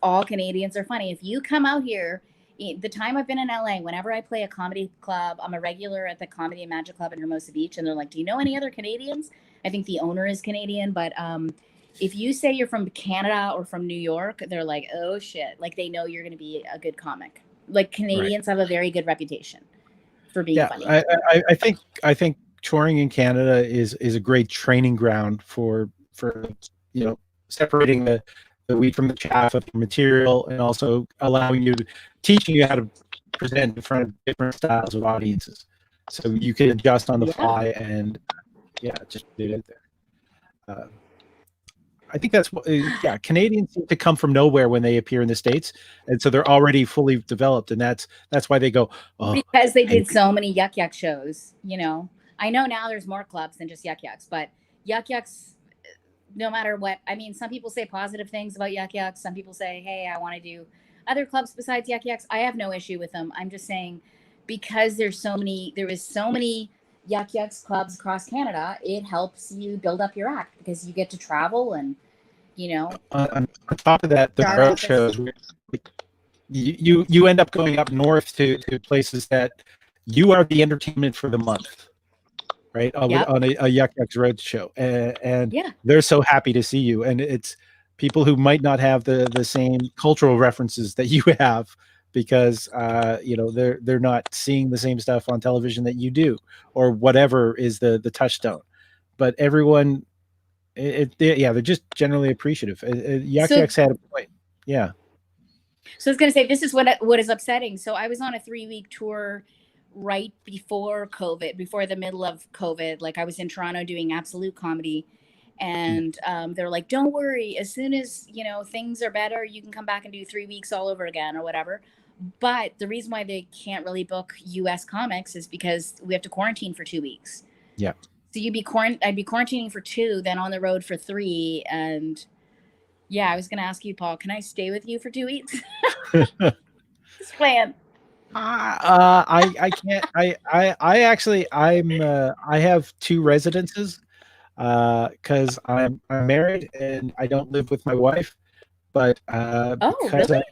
all Canadians are funny. If you come out here, the time I've been in LA, whenever I play a comedy club, I'm a regular at the Comedy and Magic Club in Hermosa Beach, and they're like, "Do you know any other Canadians?" I think the owner is Canadian, but if you say you're from Canada or from New York, they're like, "Oh shit!" Like they know you're going to be a good comic. Like Canadians have a very good reputation for being funny. I think touring in Canada is a great training ground for separating the wheat from the chaff of the material, and also teaching you how to present in front of different styles of audiences, so you can adjust on the fly and just do it there. I think that's what Canadians seem to come from nowhere when they appear in the States, and so they're already fully developed, and that's why they go because they did so many Yuck Yuck shows. I know now there's more clubs than just Yuck Yucks, but Yuck Yucks, no matter what, I mean, some people say positive things about Yuck Yucks. Some people say, hey, I want to do other clubs besides Yuck Yucks. I have no issue with them. I'm just saying because there is so many Yuck Yucks clubs across Canada, it helps you build up your act because you get to travel and, on top of that, the road shows, you end up going up north to places that you are the entertainment for the month. Right on a Yuck Yucks road show, and they're so happy to see you, and it's people who might not have the same cultural references that you have because they're not seeing the same stuff on television that you do, or whatever is the touchstone. But everyone, they're just generally appreciative. Yuck Yucks had a point. Yeah. So I was going to say, this is what is upsetting. So I was on a 3-week tour right before COVID, before the middle of COVID. Like I was in Toronto doing Absolute Comedy, and they're like, don't worry, as soon as things are better, you can come back and do 3 weeks all over again or whatever. But the reason why they can't really book US comics is because we have to quarantine for 2 weeks. Yeah. So I'd be quarantining for 2, then on the road for 3. And I was gonna ask you, Paul, can I stay with you for 2 weeks? Just playing. I can't. I have 2 residences because I'm married and I don't live with my wife. But really?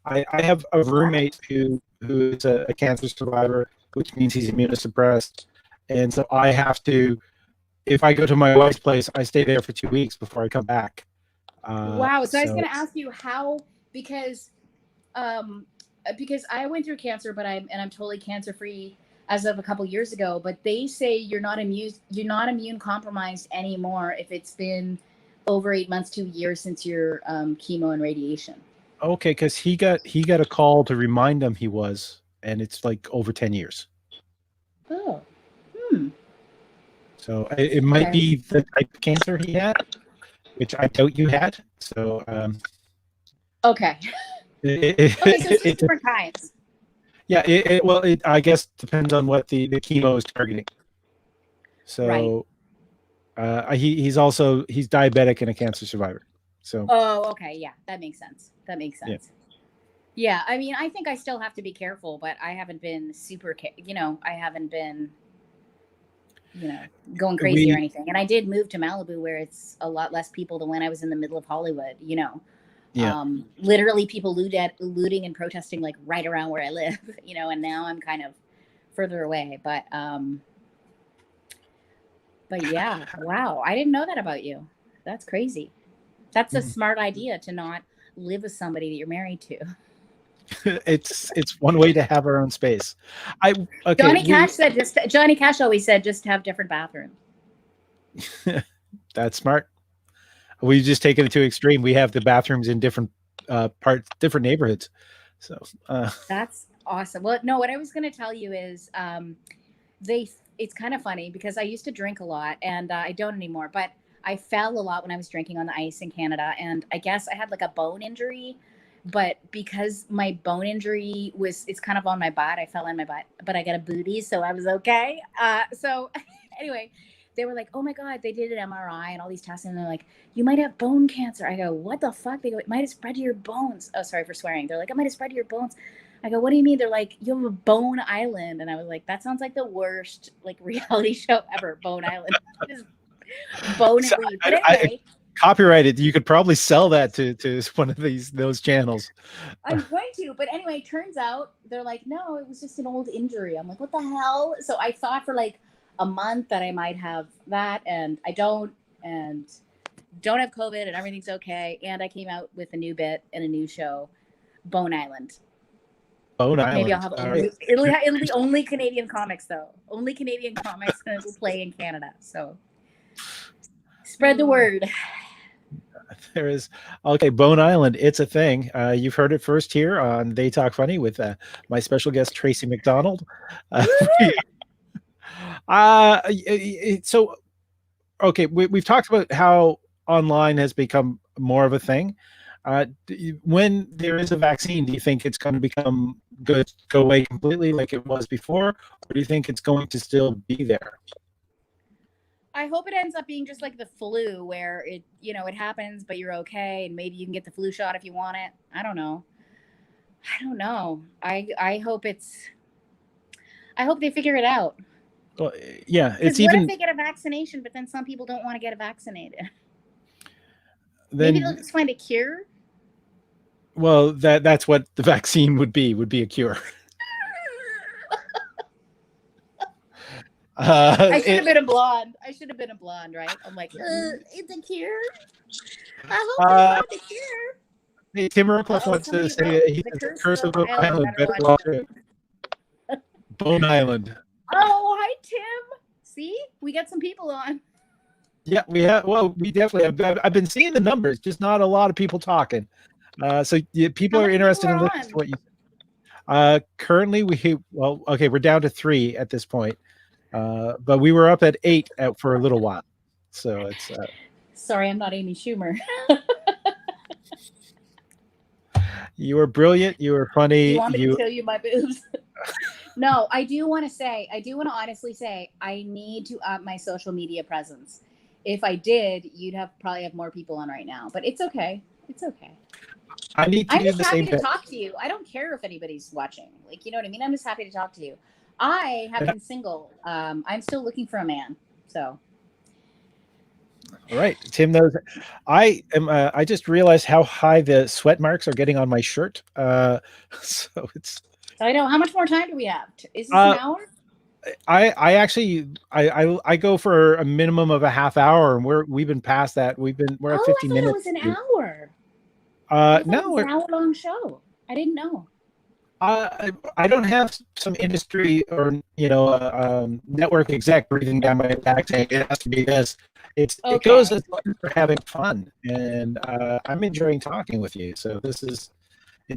I have a roommate who is a cancer survivor, which means he's immunosuppressed, and so I have to. If I go to my wife's place, I stay there for 2 weeks before I come back. Wow. So I was going to ask you how because I went through cancer, but I'm totally cancer free as of a couple years ago. But they say you're not immune compromised anymore if it's been over 8 months to a year since your chemo and radiation. Okay, because he got a call to remind him he was, and it's like over 10 years. Oh. So it might be the type of cancer he had, which I doubt you had. So okay. Okay, so it's just different kinds. Yeah, it I guess depends on what the chemo is targeting. So he's diabetic and a cancer survivor. So okay, yeah, that makes sense. Yeah, I mean, I think I still have to be careful, but I haven't been I haven't been going crazy or anything. And I did move to Malibu, where it's a lot less people than when I was in the middle of Hollywood. Literally people looting and protesting like right around where I live. And now I'm kind of further away. But yeah, wow, I didn't know that about you. That's crazy. That's a smart idea, to not live with somebody that you're married to. It's one way to have our own space. Johnny Cash always said just have different bathrooms. That's smart. We've just taken it to extreme. We have the bathrooms in different different neighborhoods. So that's awesome. Well, no, what I was going to tell you is it's kind of funny because I used to drink a lot, and I don't anymore, but I fell a lot when I was drinking on the ice in Canada, and I guess I had like a bone injury. But because my bone injury it's kind of on my butt, I fell on my butt, but I got a booty, so I was okay. So anyway, they were like, oh my God, they did an MRI and all these tests, and they're like, you might have bone cancer. I go, what the fuck? They go, it might have spread to your bones. Oh, sorry for swearing. They're like, it might have spread to your bones. I go, what do you mean? They're like, you have a bone island. And I was like, that sounds like the worst like reality show ever, Bone Island. Just bone and leave. But anyway, copyrighted. You could probably sell that to one of those channels. I'm going to, but anyway, turns out they're like, no, it was just an old injury. I'm like, what the hell? So I thought for like a month that I might have that, and I don't have COVID, and everything's okay. And I came out with a new bit and a new show, Bone Island. Bone Island. Maybe I'll have it'll be only Canadian comics though. Only Canadian comics going to play in Canada. So spread the word. There is Bone Island. It's a thing. You've heard it first here on They Talk Funny with my special guest Tracey MacDonald. So we've talked about how online has become more of a thing. When there is a vaccine, do you think it's going to go away completely like it was before, or do you think it's going to still be there? I hope it ends up being just like the flu, where it happens, but you're okay, and maybe you can get the flu shot if you want it. I don't know. I hope they figure it out. Well, yeah, it's what if they get a vaccination, but then some people don't want to get vaccinated? Maybe they'll just find a cure. Well, that's what the vaccine would be a cure. I should have been a blonde. Right? I'm like, it's a cure. I hope they find a cure. Hey, Tim Ruckliff wants to say he's the curse of Bone Island. Better watch it. Bone Island. Oh, hi, Tim. See, we got some people on. Yeah, we have. Well, we definitely have. I've been seeing the numbers, just not a lot of people talking. So people are interested in listening to what you. Currently, we're down to 3 at this point. But we were up at 8 for a little while. So it's. Sorry, I'm not Amy Schumer. You were brilliant. You were funny. You want me to show you my boobs? No, I do want to honestly say, I need to up my social media presence. If I did, you'd probably have more people on right now. But it's okay. It's okay. I need to do the same thing. I'm just happy to talk to you. I don't care if anybody's watching. Like, you know what I mean? I'm just happy to talk to you. I have been single. I'm still looking for a man. So. All right, Tim knows. I just realized how high the sweat marks are getting on my shirt. So it's. I know. How much more time do we have? Is this an hour? I actually go for a minimum of a half hour, and we've been past that. We're at 50 minutes. It was an hour. No, it's an hour-long show. I didn't know. I don't have some industry or network exec breathing down my back saying it has to be this. It goes as long as we're having fun, and I'm enjoying talking with you. So it's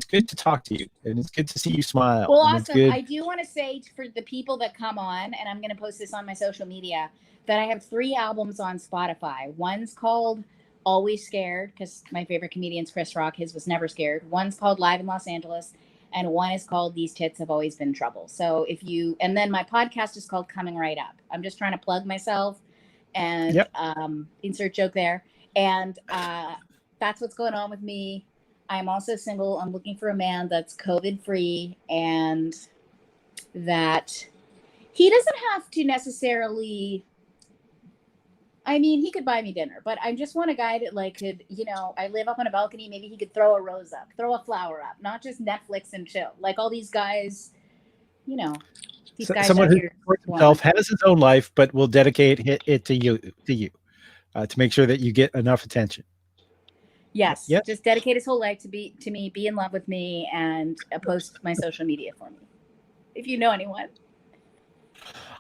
good to talk to you, and it's good to see you smile. Well, and awesome. It's good. I do want to say for the people that come on, and I'm going to post this on my social media, that I have 3 albums on Spotify. One's called Always Scared, because my favorite comedian's Chris Rock. His was Never Scared. One's called Live in Los Angeles, and one is called These Tits Have Always Been Trouble. So and then my podcast is called Coming Right Up. I'm just trying to plug myself and insert joke there. And that's what's going on with me. I'm also single. I'm looking for a man that's COVID free and that he doesn't have to necessarily. I mean, he could buy me dinner, but I just want a guy that could, I live up on a balcony. Maybe he could throw a rose up, throw a flower up, not just Netflix and chill. Like all these guys, these guys. Someone who supports himself, has his own life, but will dedicate it to you, to make sure that you get enough attention. Yes. Yep. Just dedicate his whole life to me, be in love with me, and post my social media for me. If you know anyone.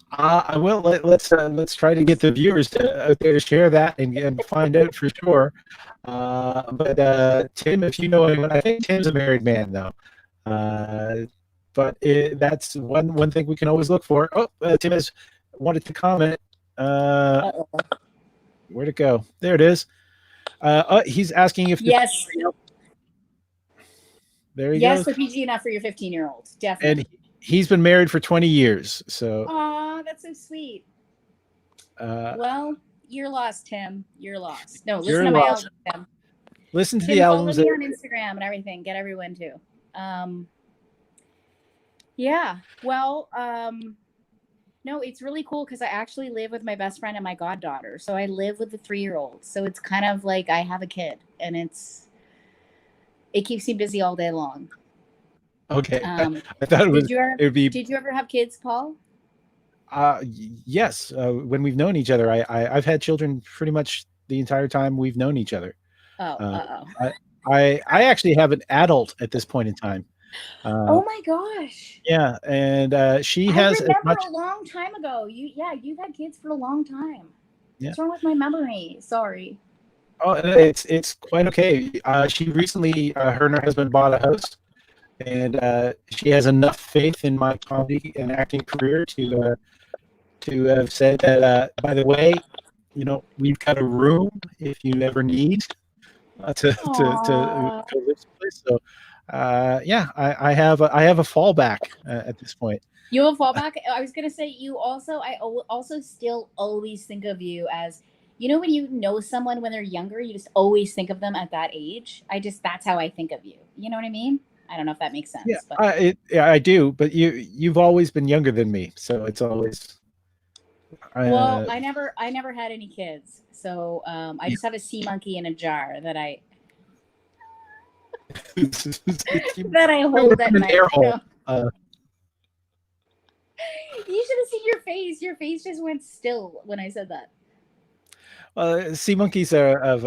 I will. Let's try to get the viewers out there to share that and find out for sure. But Tim, if you know anyone, I think Tim's a married man though. But that's one thing we can always look for. Oh, Tim has wanted to comment. Where'd it go? There it is. He's asking if yes. There he goes. Yes, the PG enough for your 15-year-old, definitely. And he's been married for 20 years. So. Aw, that's so sweet. Well, you're lost, Tim. You're lost. No, listen to my album, Tim. Listen to the albums. Follow me on Instagram and everything. Get everyone too. Yeah. Well, no, it's really cool because I actually live with my best friend and my goddaughter. So I live with the 3-year-old. So it's kind of like I have a kid, and it keeps me busy all day long. Okay. I thought Did you ever have kids, Paul? Yes. When we've known each other, I've had children pretty much the entire time we've known each other. I actually have an adult at this point in time. Oh my gosh. Yeah, and she has. I remember a long time ago. You've had kids for a long time. Yeah. What's wrong with my memory? Sorry. Oh, it's quite okay. She recently, her and her husband bought a house, and she has enough faith in my comedy and acting career to have said that. By the way, we've got a room if you ever need to go live someplace. So. I have a fallback at this point. You have a fallback? I was gonna say I also still always think of you as, when you know someone when they're younger, you just always think of them at that age. That's how I think of you. You know what I mean? I don't know if that makes sense. Yeah, but. I do. But you've always been younger than me, so it's always. Well, I never had any kids, so I just have a sea monkey in a jar that I. that I hold at night. You should have seen your face. Your face just went still when I said that. Sea monkeys are of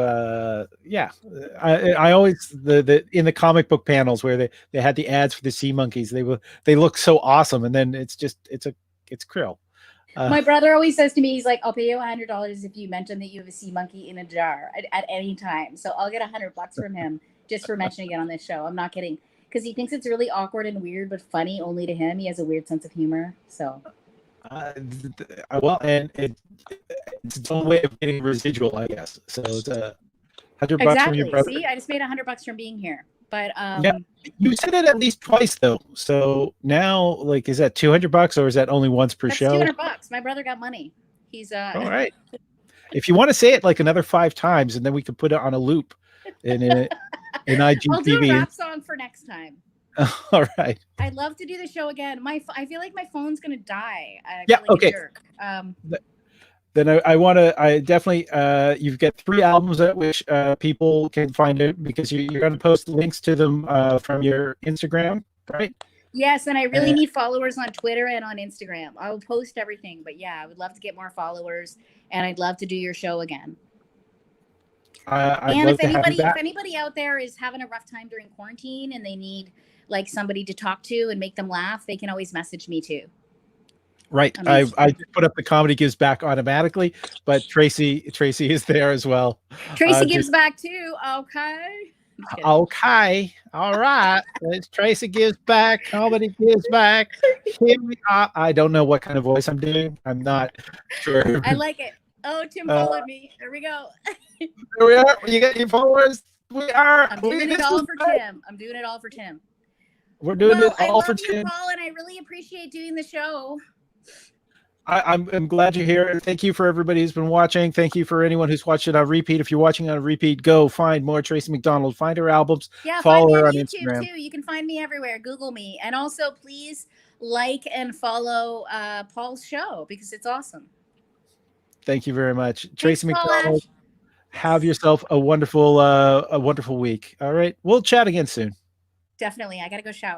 I always in the comic book panels where they had the ads for the sea monkeys, they look so awesome, and then it's krill. My brother always says to me, he's like, I'll pay you $100 if you mention that you have a sea monkey in a jar at any time. So I'll get $100 from him just for mentioning it on this show. I'm not kidding. Because he thinks it's really awkward and weird, but funny only to him. He has a weird sense of humor. So. Well, and it's its own way of getting residual, I guess. So it's $100 from your brother. See, I just made $100 from being here. But yeah, you said it at least twice though. So now, is that $200 or is that only once per show? $200. My brother got money. He's all right. If you want to say it another 5 times, and then we can put it on a loop in IGTV. I'll do a rap song for next time. All right. I'd love to do the show again. I feel like my phone's gonna die. Okay. Then I definitely, you've got 3 albums at which people can find it, because you're going to post links to them from your Instagram, right? Yes, and I really need followers on Twitter and on Instagram. I will post everything, but yeah, I would love to get more followers, and I'd love to do your show again. And if anybody out there is having a rough time during quarantine and they need like somebody to talk to and make them laugh, they can always message me too. Right. I just put up the Comedy Gives Back automatically, but Tracey is there as well. Tracey gives back too. Okay. Okay. All right. It's Tracey Gives Back. Comedy Gives Back. Here we are. I don't know what kind of voice I'm doing. I'm not sure. I like it. Oh, Tim followed me. There we go. There we are. You got your followers. We are. I'm doing it all for Tim. I'm doing it all for Tim. We're doing it all for Tim. Tim. Paul, and I really appreciate doing the show. I'm glad you're here. Thank you for everybody who's been watching. Thank you for anyone who's watched it on repeat. If you're watching on a repeat, go find more Tracey MacDonald. Find her albums. Yeah, follow her on YouTube Instagram too. You can find me everywhere. Google me, and also please like and follow Paul's show because it's awesome. Thank you very much, Tracey MacDonald. Have yourself a wonderful week. All right, we'll chat again soon. Definitely. I gotta go shower.